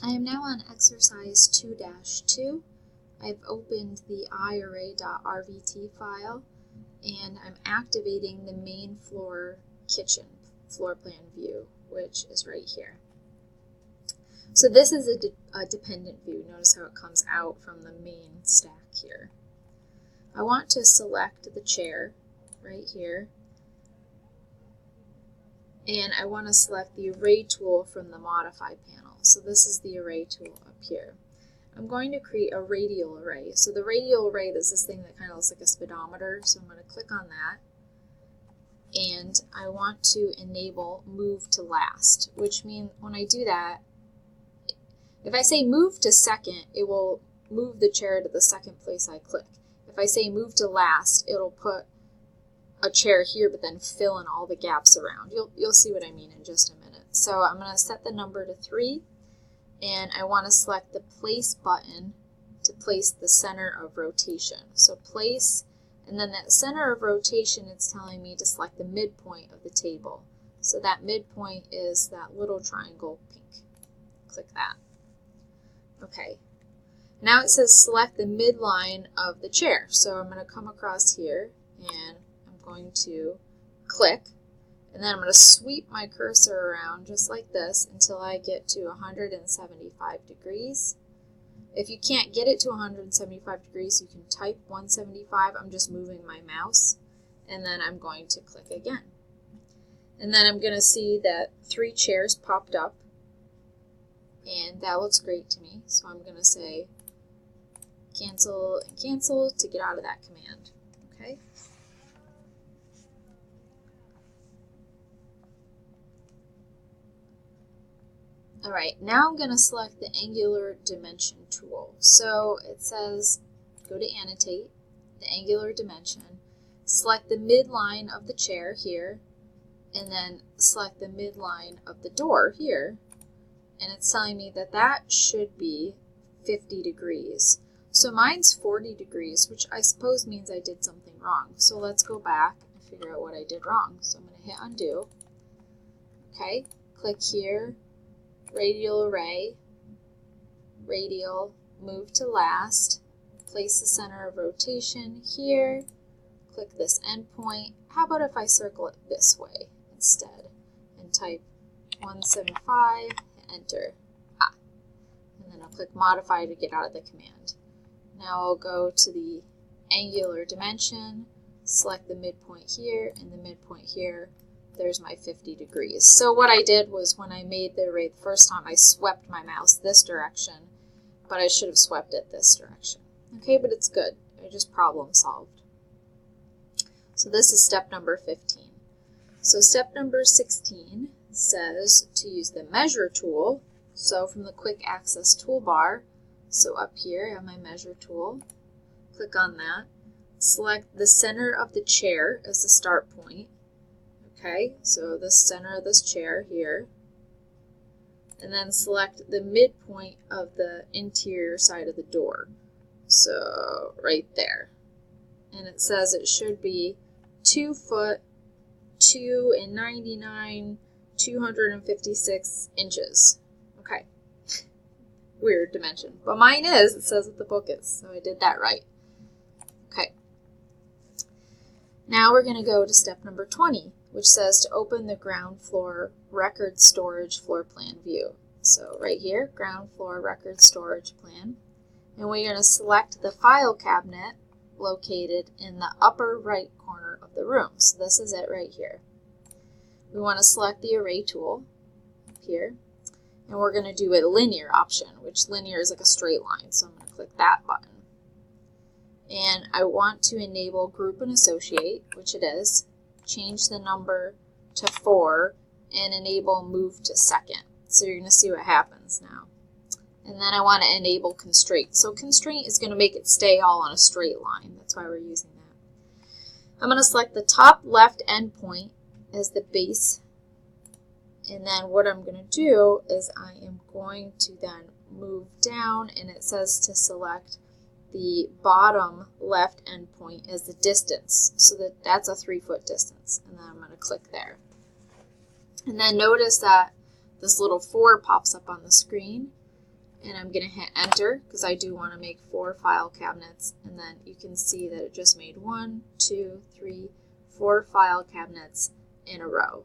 I am now on exercise 2-2. I've opened the iArray.rvt file and I'm activating the main floor kitchen floor plan view, which is right here. So this is a dependent view. Notice how it comes out from the main stack here. I want to select the chair right here, and I want to select the array tool from the modify panel. So this is the array tool up here. I'm going to create a radial array. So the radial array is this thing that kind of looks like a speedometer. So I'm going to click on that. And I want to enable move to last, which means when I do that, if I say move to second, it will move the chair to the second place I click. If I say move to last, it'll put a chair here but then fill in all the gaps around. You'll see what I mean in just a minute. So I'm going to set the number to 3, and I want to select the place button to place the center of rotation. So place, and then that center of rotation, it's telling me to select the midpoint of the table. So that midpoint is that little triangle pink. Click that. Okay. Now it says select the midline of the chair. So I'm going to come across here and I'm going to click, and then I'm going to sweep my cursor around just like this until I get to 175 degrees. If you can't get it to 175 degrees, you can type 175. I'm just moving my mouse, and then I'm going to click again. And then I'm going to see that 3 chairs popped up, and that looks great to me. So I'm going to say cancel and cancel to get out of that command. Okay. Alright, now I'm going to select the angular dimension tool. So it says go to annotate, the angular dimension, select the midline of the chair here, and then select the midline of the door here, and it's telling me that that should be 50 degrees. So mine's 40 degrees, which I suppose means I did something wrong. So let's go back and figure out what I did wrong. So I'm going to hit undo. Okay, click here. Radial array, radial, move to last, place the center of rotation here, click this endpoint. How about if I circle it this way instead and type 175, enter, and then I'll click modify to get out of the command. Now I'll go to the angular dimension, select the midpoint here and the midpoint here. There's my 50 degrees. So what I did was when I made the array the first time, I swept my mouse this direction, but I should have swept it this direction. Okay, but it's good. I just problem solved. So this is step number 15. So step number 16 says to use the measure tool. So from the quick access toolbar, so up here I have my measure tool. Click on that. Select the center of the chair as the start point. Okay, so the center of this chair here, and then select the midpoint of the interior side of the door, so right there, and it says it should be 2 foot 2 and 99 256 inches. Okay, weird dimension, but mine is, it says what the book is, so I did that right. Okay, now we're going to go to step number 20, which says to open the ground floor record storage floor plan view. So right here, ground floor record storage plan. And we're going to select the file cabinet located in the upper right corner of the room. So this is it right here. We want to select the array tool up here. And we're going to do a linear option, which linear is like a straight line. So I'm going to click that button. And I want to enable group and associate, which it is. Change the number to 4 and enable move to second. So you're going to see what happens now. And then I want to enable constraint. So constraint is going to make it stay all on a straight line. That's why we're using that. I'm going to select the top left endpoint as the base. And then what I'm going to do is I am going to then move down, and it says to select the bottom left endpoint as the distance, so that's a 3-foot distance, and then I'm going to click there. And then notice that this little 4 pops up on the screen, And I'm going to hit enter because I do want to make 4 file cabinets, and then you can see that it just made 1, 2, 3, 4 file cabinets in a row.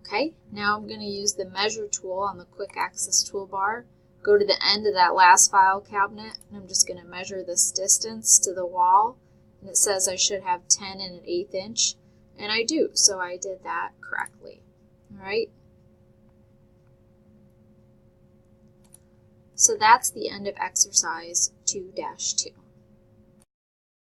Okay, now I'm going to use the measure tool on the quick access toolbar, go to the end of that last file cabinet, and I'm just going to measure this distance to the wall, and it says I should have 10 1/8 inch, and I do, so I did that correctly. All right. So that's the end of exercise 2-2.